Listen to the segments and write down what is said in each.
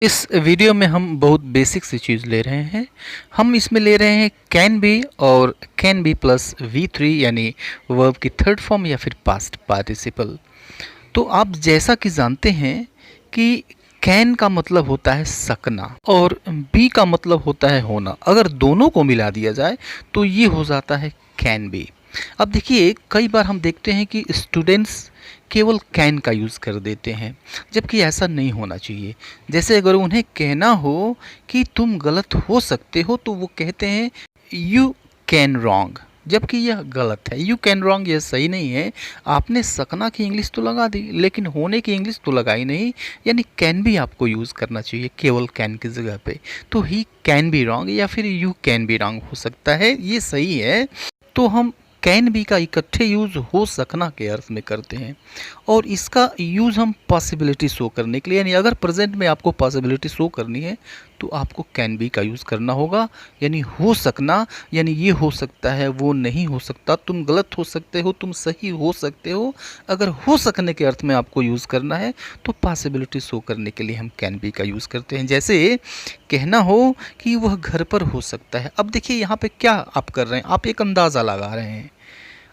इस वीडियो में हम बहुत बेसिक सी चीज़ ले रहे हैं। हम इसमें ले रहे हैं कैन बी और कैन बी प्लस V3 यानी वर्ब की थर्ड फॉर्म या फिर पास्ट पार्टिसिपल। तो आप जैसा कि जानते हैं कि कैन का मतलब होता है सकना और बी का मतलब होता है होना। अगर दोनों को मिला दिया जाए तो ये हो जाता है कैन बी। अब देखिए कई बार हम देखते हैं कि स्टूडेंट्स केवल कैन का यूज़ कर देते हैं, जबकि ऐसा नहीं होना चाहिए। जैसे अगर उन्हें कहना हो कि तुम गलत हो सकते हो तो वो कहते हैं यू कैन रॉन्ग, जबकि यह गलत है। यू कैन रॉन्ग यह सही नहीं है। आपने सकना की इंग्लिश तो लगा दी लेकिन होने की इंग्लिश तो लगाई नहीं, यानी कैन भी आपको यूज़ करना चाहिए केवल कैन की जगह पे। तो ही कैन बी रॉन्ग या फिर यू कैन बी रॉन्ग हो सकता है, ये सही है। तो हम कैन बी का इकट्ठे यूज़ हो सकना के अर्थ में करते हैं और इसका यूज़ हम पॉसिबिलिटी शो करने के लिए, यानी अगर प्रेजेंट में आपको पॉसिबिलिटी शो करनी है तो आपको कैन बी का यूज़ करना होगा। यानी हो सकना, यानी ये हो सकता है वो नहीं हो सकता, तुम गलत हो सकते हो तुम सही हो सकते हो। अगर हो सकने के अर्थ में आपको यूज़ करना है तो पॉसिबिलिटी शो करने के लिए हम कैन बी का यूज़ करते हैं। जैसे कहना हो कि वह घर पर हो सकता है। अब देखिए यहाँ पे क्या आप कर रहे हैं, आप एक अंदाज़ा लगा रहे हैं,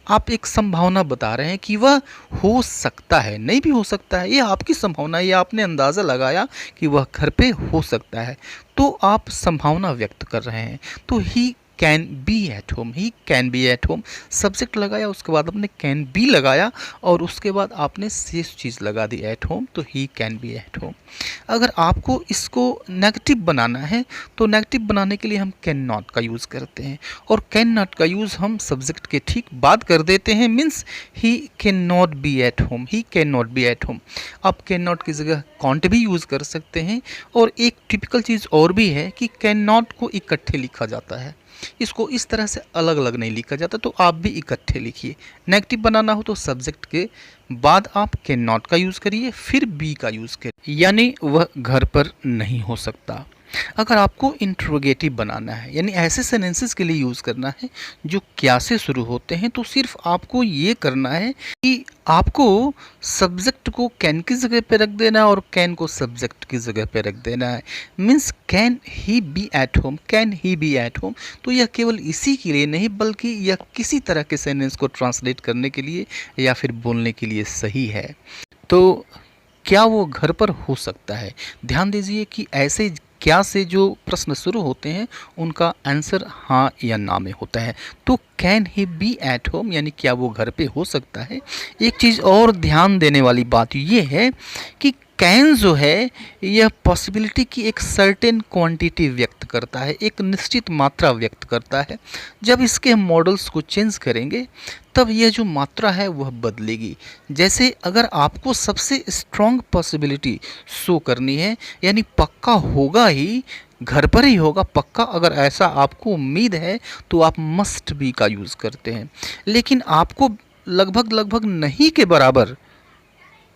आप एक संभावना बता रहे हैं कि वह हो सकता है, नहीं भी हो सकता है, ये आपकी संभावना है, ये आपने अंदाज़ा लगाया कि वह घर पे हो सकता है, तो आप संभावना व्यक्त कर रहे हैं। तो he can be at home, he can be at home, subject लगाया, उसके बाद आपने कैन बी लगाया और उसके बाद आपने शेष चीज़ लगा दी एट होम, तो he can be at home. अगर आपको इसको नेगेटिव बनाना है तो नेगेटिव बनाने के लिए हम कैन नॉट का यूज़ करते हैं और कैन नॉट का यूज़ हम सब्जेक्ट के ठीक बाद कर देते हैं। Means he can not be at home, he can not be at home. आप कैन नॉट की जगह कॉन्ट भी यूज़ कर सकते हैं। और एक टिपिकल चीज़ और भी है कि कैन नॉट को इकट्ठे लिखा जाता है, इसको इस तरह से अलग अलग नहीं लिखा जाता, तो आप भी इकट्ठे लिखिए। नेगेटिव बनाना हो तो सब्जेक्ट के बाद आप कैन नॉट का यूज़ करिए, फिर बी का यूज़ करिए, यानी वह घर पर नहीं हो सकता। अगर आपको इंट्रोगेटिव बनाना है, यानी ऐसे सेंटेंसेस के लिए यूज़ करना है जो क्या से शुरू होते हैं, तो सिर्फ आपको ये करना है कि आपको सब्जेक्ट को कैन की जगह पे रख देना है और कैन को सब्जेक्ट की जगह पे रख देना है। Means can he be at home, can he be at home. तो यह केवल इसी के लिए नहीं बल्कि यह किसी तरह के सेंटेंस को ट्रांसलेट करने के लिए या फिर बोलने के लिए सही है। तो क्या वो घर पर हो सकता है? ध्यान दीजिए कि ऐसे क्या से जो प्रश्न शुरू होते हैं उनका आंसर हाँ या ना में होता है। तो can he be at home यानी क्या वो घर पे हो सकता है। एक चीज़ और ध्यान देने वाली बात ये है कि कैन जो है यह पॉसिबिलिटी की एक सर्टेन क्वांटिटी व्यक्त करता है, एक निश्चित मात्रा व्यक्त करता है। जब इसके हम मॉडल्स को चेंज करेंगे तब यह जो मात्रा है वह बदलेगी। जैसे अगर आपको सबसे स्ट्रॉन्ग पॉसिबिलिटी शो करनी है, यानी पक्का होगा ही, घर पर ही होगा पक्का, अगर ऐसा आपको उम्मीद है तो आप मस्ट बी का यूज़ करते हैं। लेकिन आपको लगभग लगभग नहीं के बराबर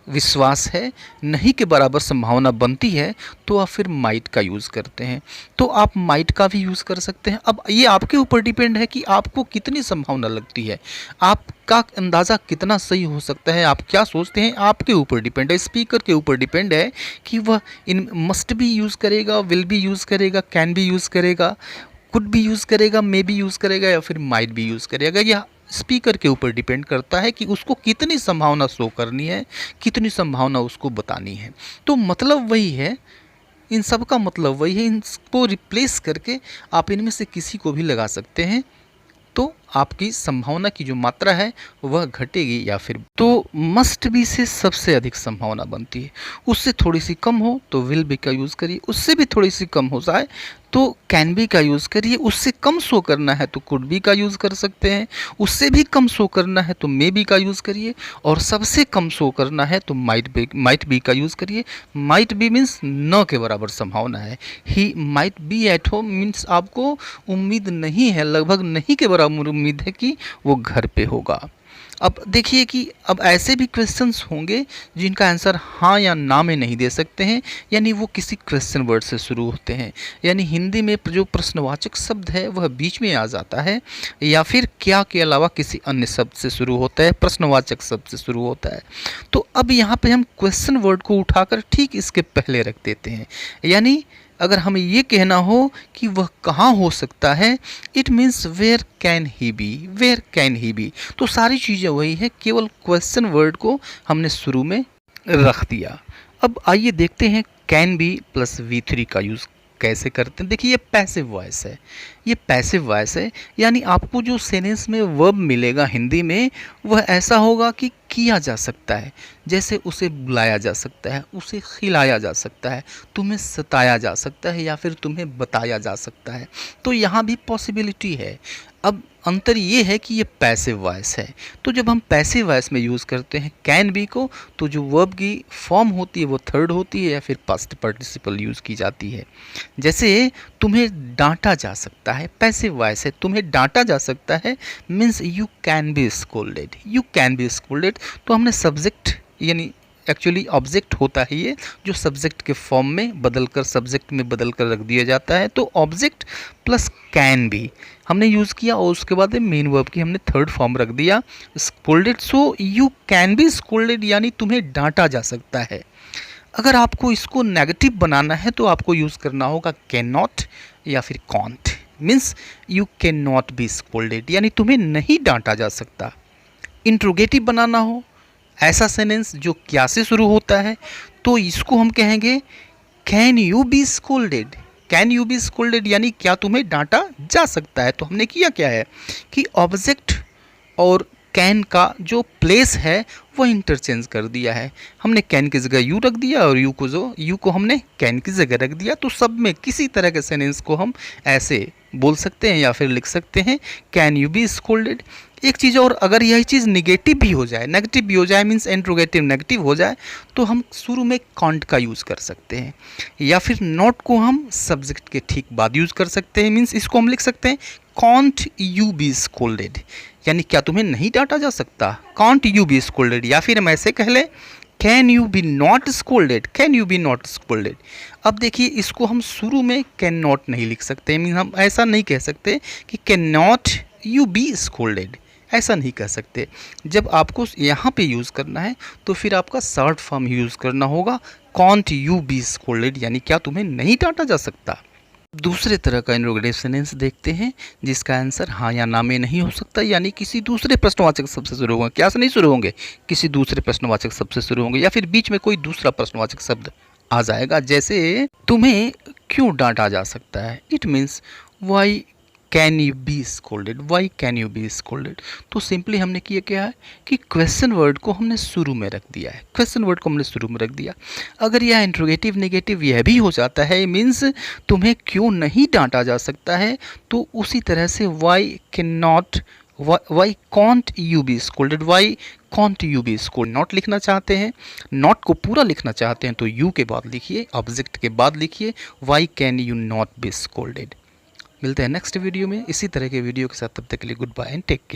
विश्वास है, नहीं के बराबर संभावना बनती है, तो आप फिर माइट का यूज़ करते हैं। तो आप माइट का भी यूज़ कर सकते हैं। अब ये आपके ऊपर डिपेंड है कि आपको कितनी संभावना लगती है, आपका अंदाज़ा कितना सही हो सकता है, आप क्या सोचते हैं, आपके ऊपर डिपेंड है, स्पीकर के ऊपर डिपेंड है कि वह इन मस्ट भी यूज़ करेगा, विल भी यूज़ करेगा, कैन भी यूज़ करेगा, कुड भी यूज़ करेगा, मे भी यूज़ करेगा या फिर माइट भी यूज़ करेगा। यह स्पीकर के ऊपर डिपेंड करता है कि उसको कितनी संभावना शो करनी है, कितनी संभावना उसको बतानी है। तो मतलब वही है, इन सब का मतलब वही है। इनको रिप्लेस करके आप इनमें से किसी को भी लगा सकते हैं, तो आपकी संभावना की जो मात्रा है वह घटेगी या फिर तो मस्ट बी से सबसे अधिक संभावना बनती है। उससे थोड़ी सी कम हो तो विल बी का यूज़ करिए, उससे भी थोड़ी सी कम हो जाए तो कैन बी का यूज़ करिए, उससे कम शो करना है तो कुड बी का यूज़ कर सकते हैं, उससे भी कम शो करना है तो मे बी का यूज़ करिए, और सबसे कम शो करना है तो माइट बी का यूज़ करिए। माइट बी मीन्स न के बराबर संभावना है। He might be at home means आपको उम्मीद नहीं है, लगभग नहीं के बराबर उम्मीद है कि वो घर पे होगा। अब देखिए कि अब ऐसे भी क्वेश्चंस होंगे जिनका आंसर हाँ या ना में नहीं दे सकते हैं, यानी वो किसी क्वेश्चन वर्ड से शुरू होते हैं, यानी हिंदी में जो प्रश्नवाचक शब्द है वह बीच में आ जाता है, या फिर क्या के अलावा किसी अन्य शब्द से शुरू होता है, प्रश्नवाचक शब्द से शुरू होता है। तो अब यहाँ पे हम क्वेश्चन वर्ड को उठाकर ठीक इसके पहले रख देते हैं, यानी अगर हमें ये कहना हो कि वह कहाँ हो सकता है, it means where can he be, where can he be. तो सारी चीज़ें वही है, केवल क्वेश्चन वर्ड को हमने शुरू में रख दिया। अब आइए देखते हैं कैन बी प्लस V3 का यूज़ कैसे करते हैं। देखिए ये पैसिव वॉइस है, ये पैसिव वॉइस है, यानी आपको जो सेंटेंस में वर्ब मिलेगा हिंदी में वह ऐसा होगा कि किया जा सकता है, जैसे उसे बुलाया जा सकता है, उसे खिलाया जा सकता है, तुम्हें सताया जा सकता है, या फिर तुम्हें बताया जा सकता है। तो यहाँ भी पॉसिबिलिटी है। अब अंतर ये है कि ये पैसिव वॉइस है, तो जब हम पैसिव वॉइस में यूज़ करते हैं कैन बी को, तो जो वर्ब की फॉर्म होती है वो थर्ड होती है या फिर पास्ट पार्टिसिपल यूज़ की जाती है। जैसे तुम्हें डांटा जा सकता है, पैसिव वॉइस है, तुम्हें डांटा जा सकता है means you can be scolded, you can be scolded. तो हमने सब्जेक्ट यानी एक्चुअली ऑब्जेक्ट होता है ये, जो सब्जेक्ट के फॉर्म में बदलकर सब्जेक्ट में बदलकर रख दिया जाता है। तो ऑब्जेक्ट प्लस कैन बी हमने यूज़ किया और उसके बाद मेन वर्ब की हमने थर्ड फॉर्म रख दिया scolded. So you can be scolded यानी तुम्हें डांटा जा सकता है। अगर आपको इसको नेगेटिव बनाना है तो आपको यूज़ करना होगा कैन नॉट या फिर can't, means you can not be scolded यानी तुम्हें नहीं डांटा जा सकता। इंट्रोगेटिव बनाना हो ऐसा सेंटेंस जो क्या से शुरू होता है, तो इसको हम कहेंगे can you be scolded, can you be scolded यानी क्या तुम्हें डांटा जा सकता है। तो हमने किया क्या है कि ऑब्जेक्ट और कैन का जो प्लेस है वो इंटरचेंज कर दिया है। हमने कैन की जगह यू रख दिया और यू को हमने कैन की जगह रख दिया। तो सब में किसी तरह के सेंटेंस को हम ऐसे बोल सकते हैं या फिर लिख सकते हैं कैन यू बी स्कोल्डेड। एक चीज़ और, अगर यही चीज़ निगेटिव भी हो जाए, नेगेटिव भी हो जाए मीन्स इंट्रोगेटिव नेगेटिव हो जाए, तो हम शुरू में कॉन्ट का यूज़ कर सकते हैं, या फिर नॉट को हम सब्जेक्ट के ठीक बाद यूज़ कर सकते हैं। मीन्स इसको हम लिख सकते हैं कॉन्ट यू बी स्कोल्डेड यानी क्या तुम्हें नहीं डांटा जा सकता, कॉन्ट यू बी स्कोल्डेड। या फिर हम ऐसे कह लें can you be not scolded, can you be not scolded. अब देखिए इसको हम शुरू में कैन नॉट नहीं लिख सकते, मीन हम ऐसा नहीं कह सकते कि can not you be scolded, ऐसा नहीं कह सकते। जब आपको यहाँ पे यूज़ करना है तो फिर आपका शॉर्ट फॉर्म यूज़ करना होगा कॉन्ट यू बी स्कोल्डेड यानी क्या तुम्हें नहीं डांटा जा सकता। दूसरे तरह का इंट्रोगेटिव सेंटेंस देखते हैं जिसका आंसर हाँ या ना में नहीं हो सकता, यानी किसी दूसरे प्रश्नवाचक शब्द से शुरू होंगे। क्या से नहीं शुरू होंगे, किसी दूसरे प्रश्नवाचक शब्द से शुरू होंगे, या फिर बीच में कोई दूसरा प्रश्नवाचक शब्द आ जाएगा। जैसे तुम्हें क्यों डांटा जा सकता है, it means why can you be scolded, why can you be scolded. तो सिंपली हमने किया क्या है कि क्वेश्चन वर्ड को हमने शुरू में रख दिया है, क्वेश्चन वर्ड को हमने शुरू में रख दिया। अगर यह इंट्रोगेटिव नेगेटिव यह भी हो जाता है मीन्स तुम्हें क्यों नहीं डांटा जा सकता है, तो उसी तरह से why can not, why can't you be scolded, why can't you be scold. Not लिखना चाहते हैं, नॉट को पूरा लिखना चाहते हैं तो यू के बाद लिखिए, ऑब्जेक्ट के बाद लिखिए why can you not be scolded. मिलते हैं नेक्स्ट वीडियो में इसी तरह के वीडियो के साथ, तब तक के लिए goodbye and take care.